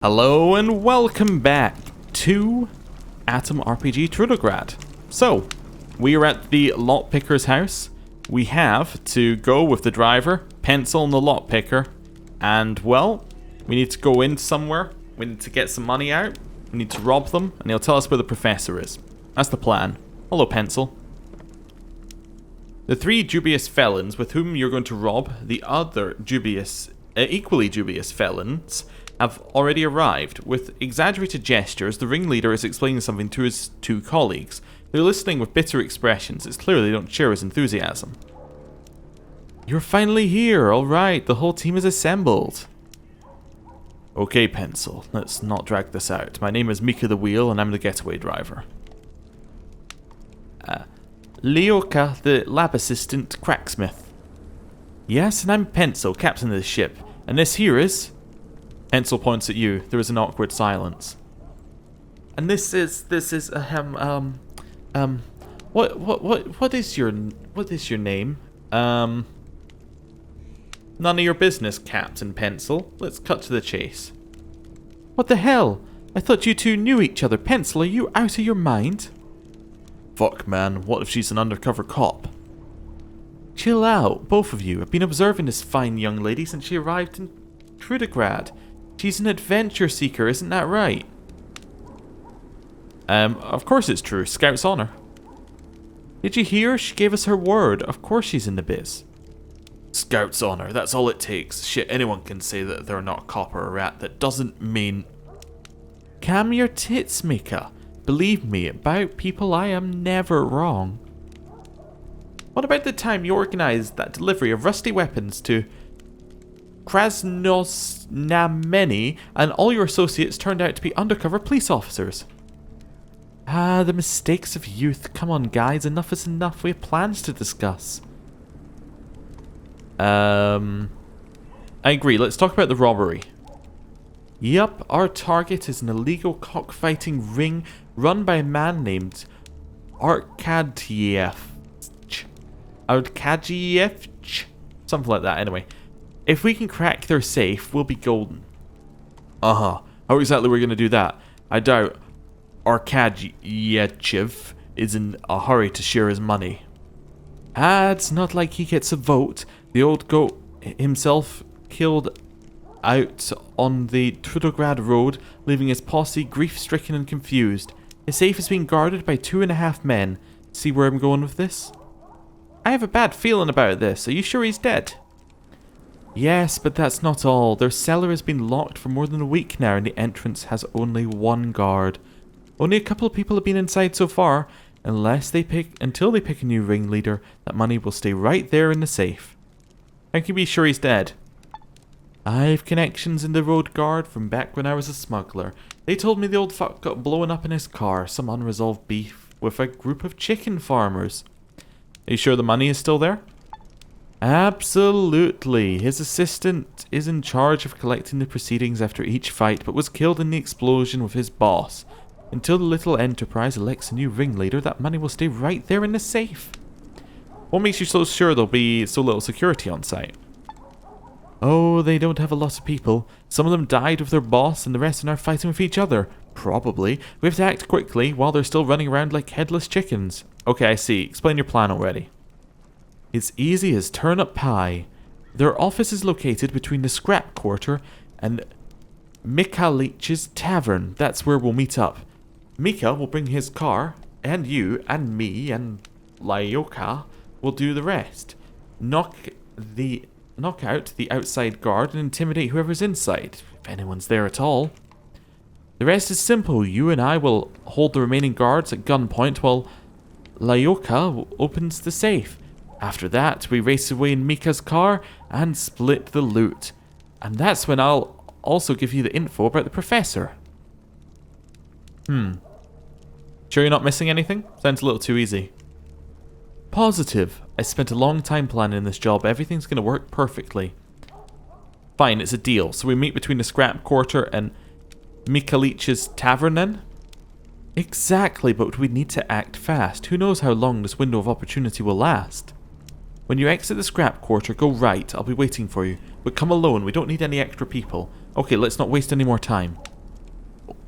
Hello and welcome back to RPG Trudograd. So, we are at the lockpicker's house. We have to go with the driver, pencil and the lockpicker, and well, we need to go in somewhere. We need to get some money out. We need to rob them, and he'll tell us where the professor is. That's the plan. Hello, pencil. The three dubious felons with whom you're going to rob the other equally dubious felons have already arrived. With exaggerated gestures, the ringleader is explaining something to his two colleagues. They're listening with bitter expressions. It's clear they don't share his enthusiasm. You're finally here. All right, the whole team is assembled. Okay, Pencil, let's not drag this out. My name is Mika the Wheel, and I'm the getaway driver. Leoka, the lab assistant cracksmith. Yes, and I'm Pencil, captain of the ship. And this here is... Pencil points at you. There is an awkward silence. And this is what is your name? None of your business, Captain Pencil. Let's cut to the chase. What the hell? I thought you two knew each other. Pencil, are you out of your mind? Fuck, man. What if she's an undercover cop? Chill out, both of you. I've been observing this fine young lady since she arrived in Trudograd. She's an adventure seeker, isn't that right? Of course it's true. Scout's honor. Did you hear? She gave us her word. Of course she's in the biz. Scout's honor. That's all it takes. Shit, anyone can say that they're not a cop or a rat. That doesn't mean... Calm your tits, Mika. Believe me, about people I am never wrong. What about the time you organized that delivery of rusty weapons to Krasnosnameni and all your associates turned out to be undercover police officers? Ah, the mistakes of youth. Come on, guys, enough is enough. We have plans to discuss. I agree. Let's talk about the robbery. Yup, our target is an illegal cockfighting ring run by a man named Arkadiev. Something like that, anyway. If we can crack their safe, we'll be golden. How exactly are we going to do that? I doubt Arkadiev is in a hurry to share his money. It's not like he gets a vote. The old goat himself killed out on the Trudograd road, leaving his posse grief-stricken and confused. His safe is being guarded by 2.5 men. See where I'm going with this? I have a bad feeling about this. Are you sure he's dead? Yes, but that's not all. Their cellar has been locked for more than a week now, and the entrance has only one guard. Only a couple of people have been inside so far. Until they pick a new ringleader, that money will stay right there in the safe. How can you be sure he's dead? I've connections in the road guard from back when I was a smuggler. They told me the old fuck got blown up in his car, some unresolved beef with a group of chicken farmers. Are you sure the money is still there? Absolutely. His assistant is in charge of collecting the proceedings after each fight, but was killed in the explosion with his boss. Until the little enterprise elects a new ringleader, that money will stay right there in the safe. What makes you so sure there'll be so little security on site? Oh, they don't have a lot of people. Some of them died with their boss, and the rest are now fighting with each other. Probably. We have to act quickly while they're still running around like headless chickens. Okay, I see. Explain your plan already. It's easy as turnip pie. Their office is located between the scrap quarter and Mikhalich's tavern. That's where we'll meet up. Mika will bring his car, and you, and me, and Layoka will do the rest. Knock out the outside guard and intimidate whoever's inside, if anyone's there at all. The rest is simple. You and I will hold the remaining guards at gunpoint while Layoka opens the safe. After that, we race away in Mika's car and split the loot. And that's when I'll also give you the info about the professor. Sure you're not missing anything? Sounds a little too easy. Positive. I spent a long time planning this job. Everything's going to work perfectly. Fine, it's a deal. So we meet between the scrap quarter and Mikhalich's tavern then? Exactly, but we need to act fast. Who knows how long this window of opportunity will last? When you exit the scrap quarter, go right. I'll be waiting for you. But come alone. We don't need any extra people. Okay, let's not waste any more time.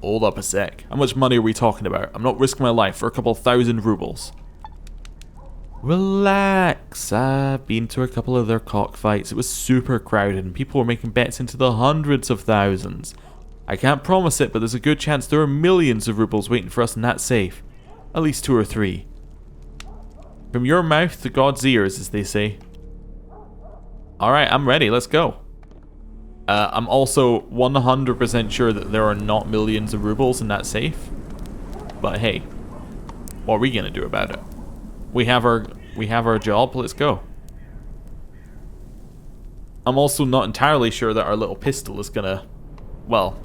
Hold up a sec. How much money are we talking about? I'm not risking my life for a couple thousand rubles. Relax. I've been to a couple of their cockfights. It was super crowded and people were making bets into the hundreds of thousands. I can't promise it, but there's a good chance there are millions of rubles waiting for us in that safe. At least 2 or 3. From your mouth to God's ears, as they say. Alright, I'm ready. Let's go. I'm also 100% sure that there are not millions of rubles in that safe. But hey, what are we gonna do about it? We have our job. Let's go. I'm also not entirely sure that our little pistol is gonna, well,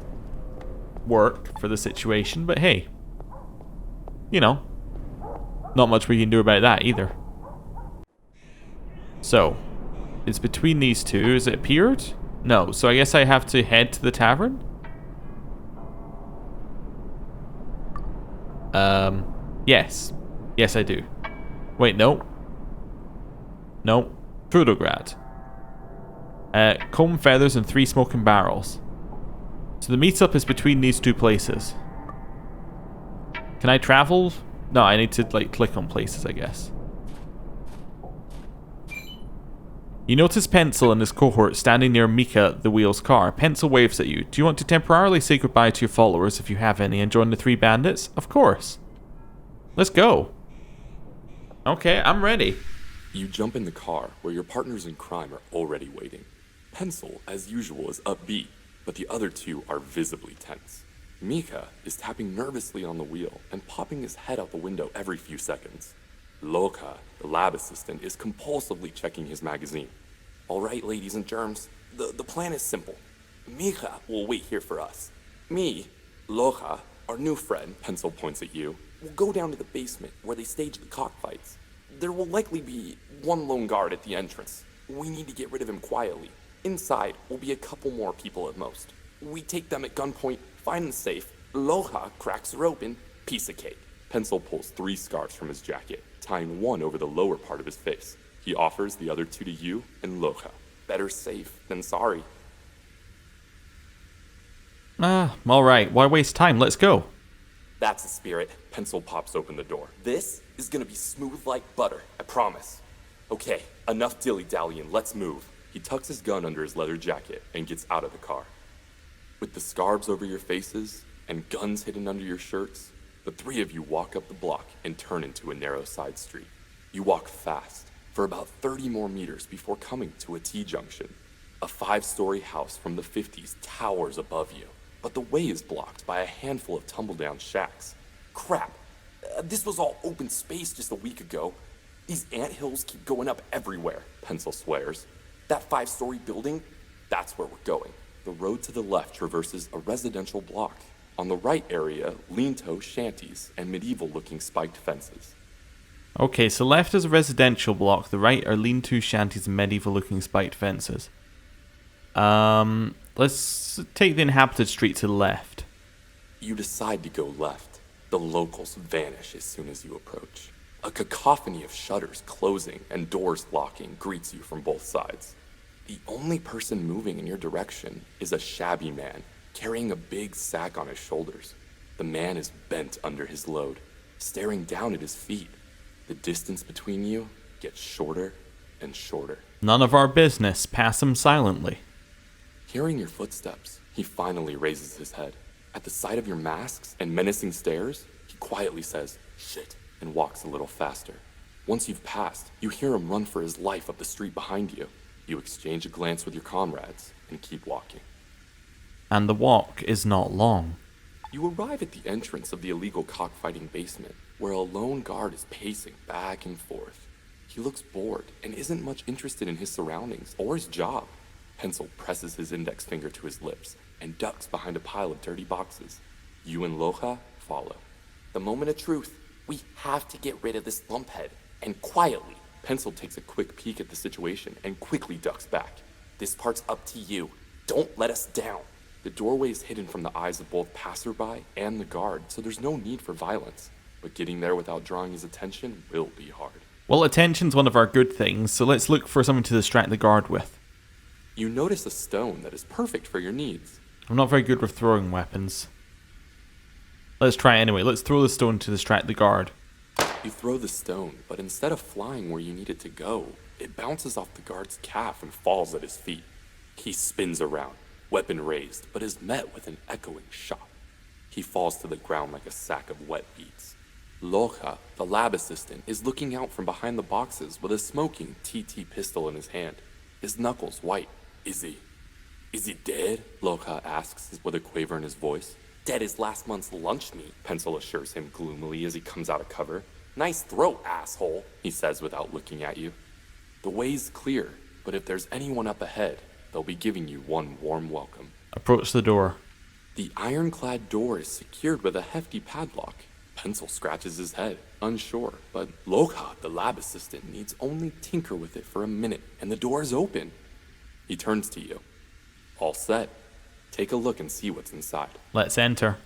work for the situation. But hey, you know, not much we can do about that either. So, it's between these two. Is it appeared? No, so I guess I have to head to the tavern? Yes. Yes, I do. Wait, no. No. Trudograd. Comb feathers and 3 smoking barrels. So the meetup is between these 2 places. Can I travel? No, I need to, like, click on places, I guess. You notice Pencil and his cohort standing near Mika, the wheel's car. Pencil waves at you. Do you want to temporarily say goodbye to your followers, if you have any, and join the 3 bandits? Of course. Let's go. Okay, I'm ready. You jump in the car, where your partners in crime are already waiting. Pencil, as usual, is upbeat, but the other 2 are visibly tense. Mika is tapping nervously on the wheel and popping his head out the window every few seconds. Loka, the lab assistant, is compulsively checking his magazine. All right, ladies and germs, the plan is simple. Mika will wait here for us. Me, Loka, our new friend, Pencil points at you, will go down to the basement where they stage the cockfights. There will likely be 1 lone guard at the entrance. We need to get rid of him quietly. Inside will be a couple more people at most. We take them at gunpoint, find the safe, Loka cracks her open, piece of cake. Pencil pulls 3 scarves from his jacket, tying 1 over the lower part of his face. He offers the other 2 to you and Loka. Better safe than sorry. Alright, why waste time? Let's go. That's the spirit. Pencil pops open the door. This is gonna be smooth like butter, I promise. Okay, enough dilly-dallying, let's move. He tucks his gun under his leather jacket and gets out of the car. With the scarves over your faces and guns hidden under your shirts, the 3 of you walk up the block and turn into a narrow side street. You walk fast for about 30 more meters before coming to a T-junction. A 5-story house from the 50s towers above you, but the way is blocked by a handful of tumble-down shacks. Crap, this was all open space just a week ago. These anthills keep going up everywhere, Pencil swears. That 5-story building, that's where we're going. The road to the left traverses a residential block. On the right area, lean-to shanties and medieval-looking spiked fences. Okay, so left is a residential block, the right are lean-to shanties and medieval-looking spiked fences. Let's take the inhabited street to the left. You decide to go left. The locals vanish as soon as you approach. A cacophony of shutters closing and doors locking greets you from both sides. The only person moving in your direction is a shabby man, carrying a big sack on his shoulders. The man is bent under his load, staring down at his feet. The distance between you gets shorter and shorter. None of our business. Pass him silently. Hearing your footsteps, he finally raises his head. At the sight of your masks and menacing stares, he quietly says, "Shit," and walks a little faster. Once you've passed, you hear him run for his life up the street behind you. You exchange a glance with your comrades and keep walking. And the walk is not long. You arrive at the entrance of the illegal cockfighting basement, where a lone guard is pacing back and forth. He looks bored and isn't much interested in his surroundings or his job. Pencil presses his index finger to his lips and ducks behind a pile of dirty boxes. You and Loja follow. The moment of truth. We have to get rid of this lumphead, and quietly. Pencil takes a quick peek at the situation and quickly ducks back. This part's up to you. Don't let us down. The doorway is hidden from the eyes of both passerby and the guard, so there's no need for violence. But getting there without drawing his attention will be hard. Well, attention's one of our good things, so let's look for something to distract the guard with. You notice a stone that is perfect for your needs. I'm not very good with throwing weapons. Let's try it anyway. Let's throw the stone to distract the guard. You throw the stone, but instead of flying where you need it to go, it bounces off the guard's calf and falls at his feet. He spins around, weapon raised, but is met with an echoing shot. He falls to the ground like a sack of wet beets. Loja, the lab assistant, is looking out from behind the boxes with a smoking TT pistol in his hand, his knuckles white. Is he dead? Loja asks with a quaver in his voice. Dead as last month's lunch meat, Pencil assures him gloomily as he comes out of cover. Nice throat, asshole, he says without looking at you. The way's clear, but if there's anyone up ahead, they'll be giving you one warm welcome. Approach the door. The ironclad door is secured with a hefty padlock. Pencil scratches his head, unsure, but Loja, the lab assistant, needs only tinker with it for a minute, and the door is open. He turns to you. All set. Take a look and see what's inside. Let's enter.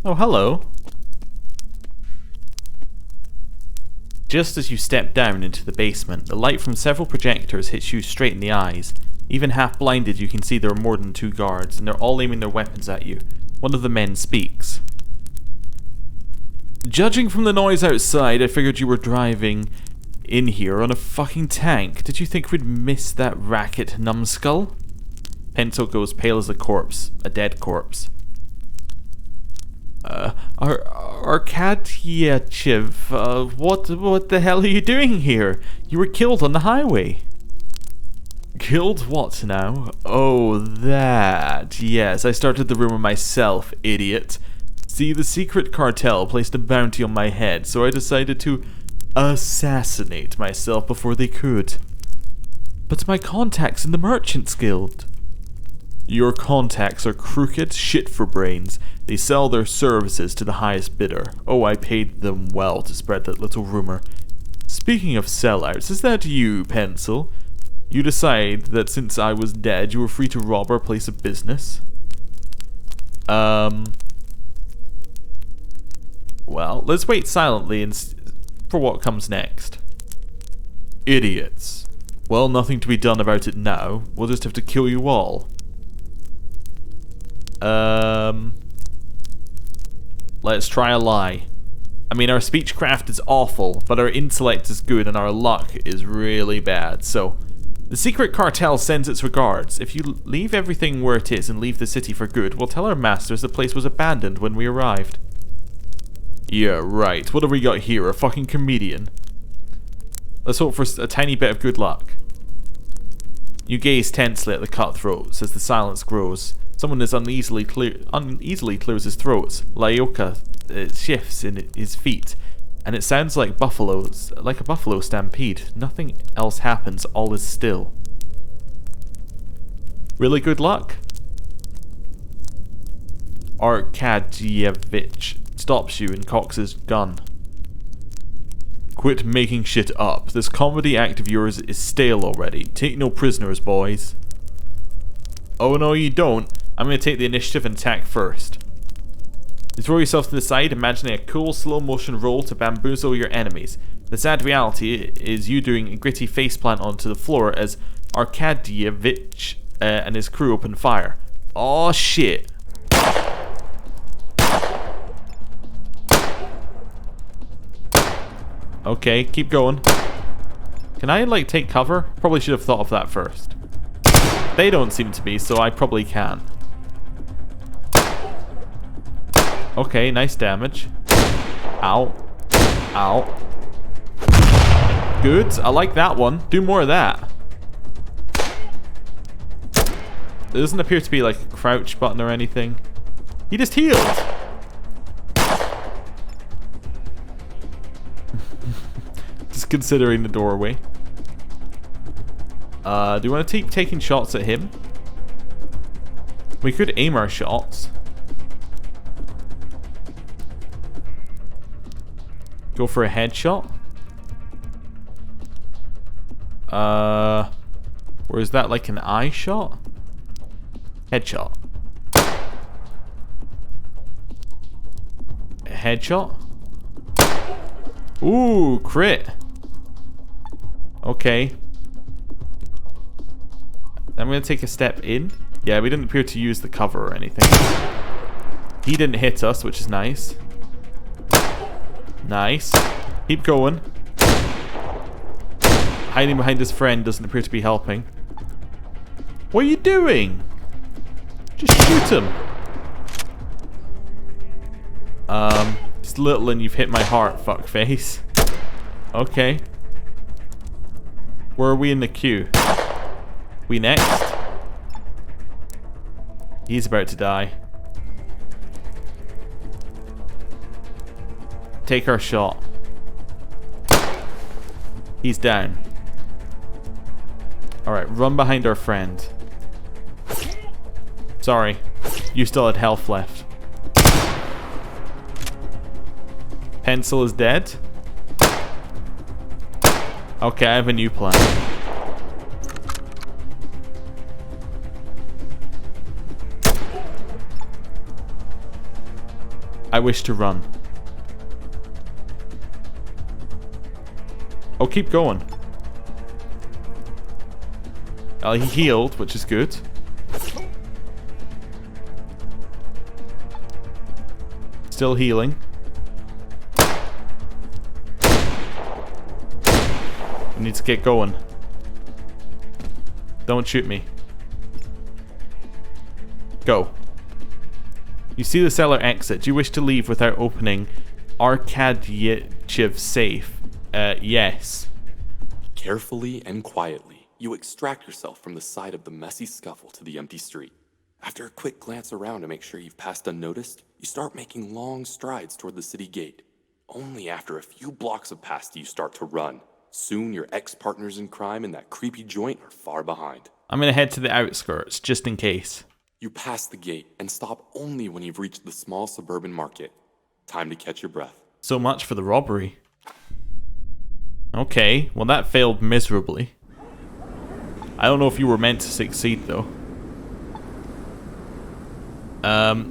Oh, hello. Just as you step down into the basement, the light from several projectors hits you straight in the eyes. Even half blinded, you can see there are more than 2 guards, and they're all aiming their weapons at you. One of the men speaks. Judging from the noise outside, I figured you were driving in here on a fucking tank. Did you think we'd miss that racket, numbskull? Pencil goes pale as a corpse, a dead corpse. Arkadyev, what the hell are you doing here? You were killed on the highway. Killed what now? Oh, that. Yes, I started the rumor myself, idiot. See, the secret cartel placed a bounty on my head, so I decided to assassinate myself before they could. But my contacts in the Merchants Guild. Your contacts are crooked shit for brains. They sell their services to the highest bidder. Oh, I paid them well to spread that little rumor. Speaking of sellouts, is that you, Pencil? You decide that since I was dead, you were free to rob our place of business? Well, let's wait silently for what comes next. Idiots. Well, nothing to be done about it now. We'll just have to kill you all. Let's try a lie. I mean, our speechcraft is awful, but our intellect is good and our luck is really bad, so... The secret cartel sends its regards. If you leave everything where it is and leave the city for good, we'll tell our masters the place was abandoned when we arrived. Yeah, right. What have we got here? A fucking comedian. Let's hope for a tiny bit of good luck. You gaze tensely at the cutthroats as the silence grows. Someone is uneasily clears his throat. Lyoka shifts in his feet, and it sounds like a buffalo stampede. Nothing else happens. All is still. Really good luck? Arkadjevich stops you and cocks his gun. Quit making shit up. This comedy act of yours is stale already. Take no prisoners, boys. Oh no, you don't. I'm going to take the initiative and attack first. You throw yourself to the side, imagining a cool slow motion roll to bamboozle your enemies. The sad reality is you doing a gritty faceplant onto the floor as Arkadjevich and his crew open fire. Aw shit. Okay, keep going. Can I, like, take cover? Probably should have thought of that first. They don't seem to be, so I probably can. Okay, nice damage. Ow. Ow. Good, I like that one. Do more of that. There doesn't appear to be, like, a crouch button or anything. He just healed! Just considering the doorway. Do you want to keep taking shots at him? We could aim our shots. Go for a headshot. Or is that like an eye shot? Headshot. Headshot? Ooh, crit. Okay. I'm gonna take a step in. Yeah, we didn't appear to use the cover or anything. He didn't hit us, which is nice. Nice. Keep going. Hiding behind his friend doesn't appear to be helping. What are you doing? Just shoot him. Just little and you've hit my heart, fuckface. Okay. Where are we in the queue? We next? He's about to die. Take our shot. He's down. Alright, run behind our friend. Sorry. You still had health left. Pencil is dead. Okay, I have a new plan. I wish to run. Oh, keep going. He healed, which is good. Still healing. We need to get going. Don't shoot me. Go. You see the cellar exit. Do you wish to leave without opening Arkadyeev's safe? Yes. Carefully and quietly, you extract yourself from the side of the messy scuffle to the empty street. After a quick glance around to make sure you've passed unnoticed, you start making long strides toward the city gate. Only after a few blocks have passed do you start to run. Soon your ex-partners in crime in that creepy joint are far behind. I'm gonna head to the outskirts, just in case. You pass the gate and stop only when you've reached the small suburban market. Time to catch your breath. So much for the robbery. Okay, well that failed miserably. I don't know if you were meant to succeed though.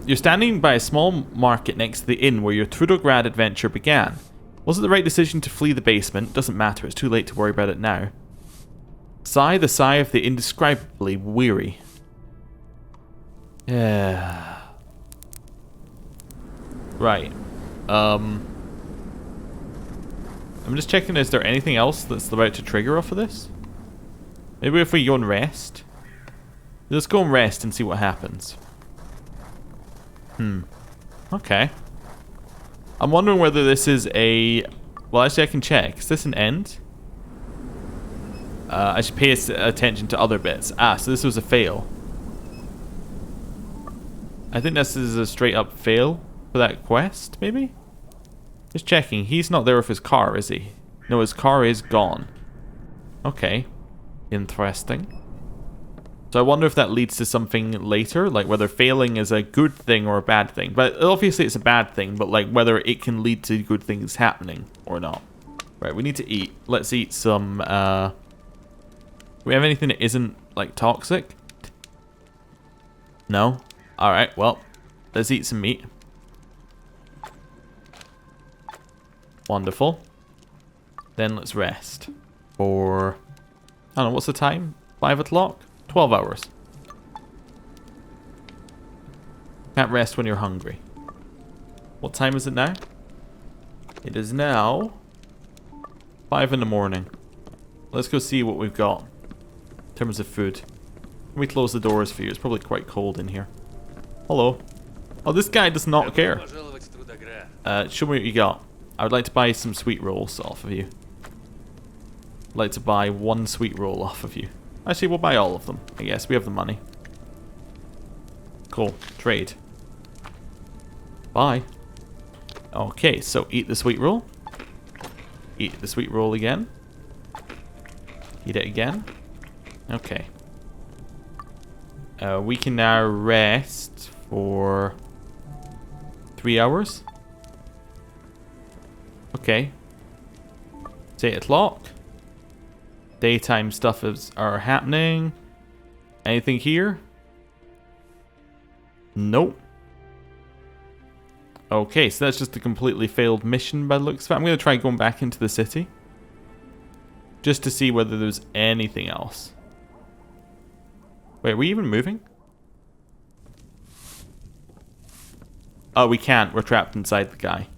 You're standing by a small market next to the inn where your Trudograd adventure began. Was it the right decision to flee the basement? Doesn't matter, it's too late to worry about it now. Sigh the sigh of the indescribably weary. Yeah. Right. I'm just checking, is there anything else that's about to trigger off of this? Maybe if we go and rest? Let's go and rest and see what happens. Okay. I'm wondering whether this is a... Well, actually I can check. Is this an end? I should pay attention to other bits. Ah, so this was a fail. I think this is a straight up fail for that quest, maybe? Just checking. He's not there with his car, is he? No, his car is gone. Okay. Interesting. So I wonder if that leads to something later, like whether failing is a good thing or a bad thing. But obviously it's a bad thing, but like whether it can lead to good things happening or not. Right, we need to eat. Let's eat some, do we have anything that isn't, like, toxic? No? Alright, well, let's eat some meat. Wonderful. Then let's rest. For, I don't know, what's the time? 5 o'clock? 12 hours. Can't rest when you're hungry. What time is it now? It is now 5 in the morning. Let's go see what we've got in terms of food. Let me close the doors for you. It's probably quite cold in here. Hello. Oh, this guy does not care. Show me what you got. I would like to buy some sweet rolls off of you. I'd like to buy 1 sweet roll off of you. Actually, we'll buy all of them. I guess we have the money. Cool. Trade. Buy. Okay, so eat the sweet roll. Eat the sweet roll again. Eat it again. Okay. We can now rest for 3 hours. Okay. It's 8 o'clock. daytime stuff are happening. Anything here? Nope. Okay, so that's just a completely failed mission by the looks of it. I'm going to try going back into the city, just to see whether there's anything else. Wait, are we even moving? Oh, we can't. We're trapped inside the guy.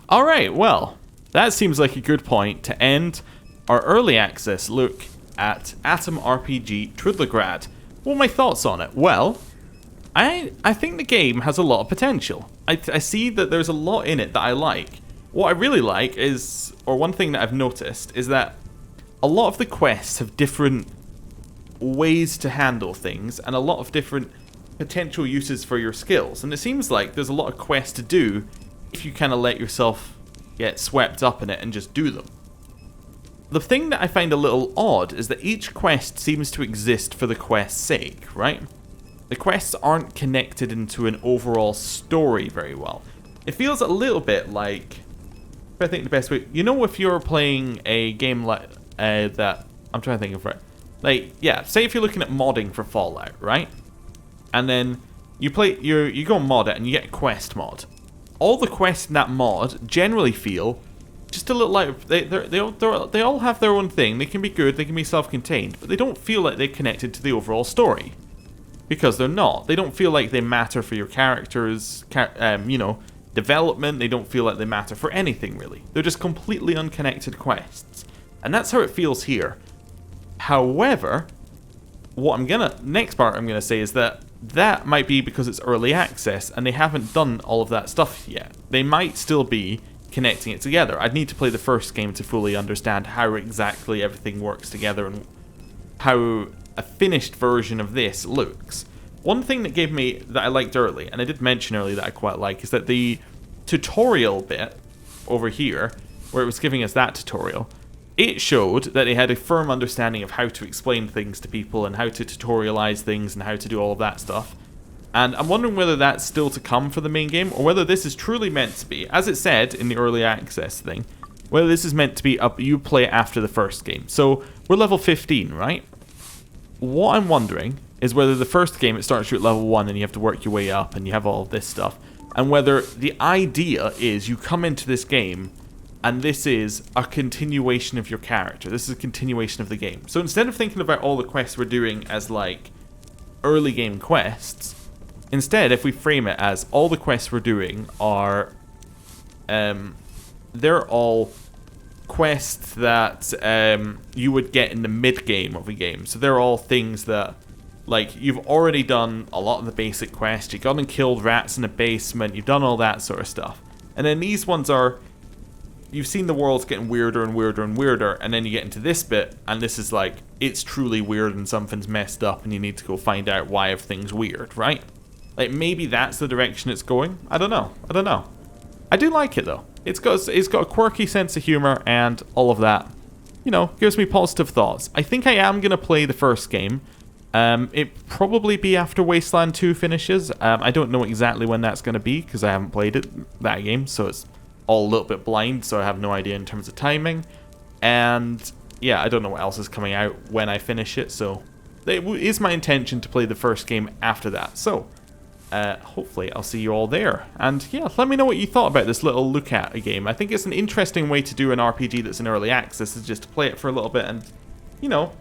Alright, well, that seems like a good point to end our early access look at Atom RPG Trudograd. What are my thoughts on it? Well, I think the game has a lot of potential. I see that there's a lot in it that I like. What I really like is, or one thing that I've noticed, is that a lot of the quests have different ways to handle things and a lot of different potential uses for your skills. And it seems like there's a lot of quests to do if you kind of let yourself get swept up in it and just do them. The thing that I find a little odd is that each quest seems to exist for the quest's sake, right? The quests aren't connected into an overall story very well. It feels a little bit like, I think the best way, you know, if you're playing a game like that, I'm trying to think of it. Like, yeah, say if you're looking at modding for Fallout, right? And then you go and mod it and you get a quest mod. All the quests in that mod generally feel just a little like they all have their own thing. They can be good, they can be self-contained, but they don't feel like they're connected to the overall story. Because they're not. They don't feel like they matter for your character's, you know, development. They don't feel like they matter for anything, really. They're just completely unconnected quests. And that's how it feels here. However, next part I'm gonna say is that might be because it's early access and they haven't done all of that stuff yet. They might still be connecting it together. I'd need to play the first game to fully understand how exactly everything works together and how a finished version of this looks. One thing that I liked early, and I did mention earlier that I quite like, is that the tutorial bit over here, where it was giving us that tutorial, it showed that they had a firm understanding of how to explain things to people and how to tutorialize things and how to do all of that stuff. And I'm wondering whether that's still to come for the main game, or whether this is truly meant to be, as it said in the early access thing, whether this is meant to be you play after the first game. So we're level 15, right? What I'm wondering is whether the first game it starts you at level 1 and you have to work your way up and you have all of this stuff, and whether the idea is you come into this game and this is a continuation of your character. This is a continuation of the game. So instead of thinking about all the quests we're doing as like early game quests, instead if we frame it as all the quests we're doing are they're all quests that you would get in the mid-game of a game. So they're all things that, like, you've already done a lot of the basic quests. You've gone and killed rats in a basement. You've done all that sort of stuff. And then these ones are, you've seen the world's getting weirder and weirder and weirder, and then you get into this bit, and this is like, it's truly weird and something's messed up, and you need to go find out why everything's weird, right? Like, maybe that's the direction it's going. I don't know. I do like it though. It's got a quirky sense of humor and all of that. You know, gives me positive thoughts. I think I am going to play the first game. It probably be after Wasteland 2 finishes. I don't know exactly when that's going to be because I haven't played that game, so it's all a little bit blind, so I have no idea in terms of timing. And yeah, I don't know what else is coming out when I finish it, so it is my intention to play the first game after that. So hopefully I'll see you all there. And yeah, let me know what you thought about this little look at a game. I think it's an interesting way to do an RPG that's in early access, is just to play it for a little bit and, you know,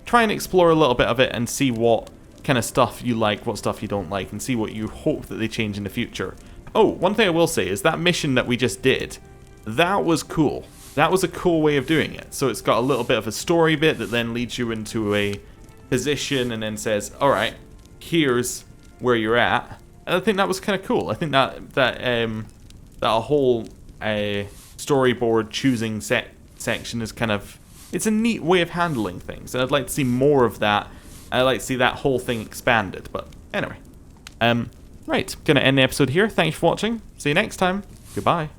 try and explore a little bit of it and see what kind of stuff you like, what stuff you don't like, and see what you hope that they change in the future. Oh, one thing I will say is that mission that we just did, that was cool. That was a cool way of doing it. So it's got a little bit of a story bit that then leads you into a position and then says, alright, here's where you're at. And I think that was kind of cool. I think that whole storyboard choosing section is kind of, it's a neat way of handling things. And I'd like to see more of that. I'd like to see that whole thing expanded. But anyway, right, gonna end the episode here. Thanks for watching. See you next time. Goodbye.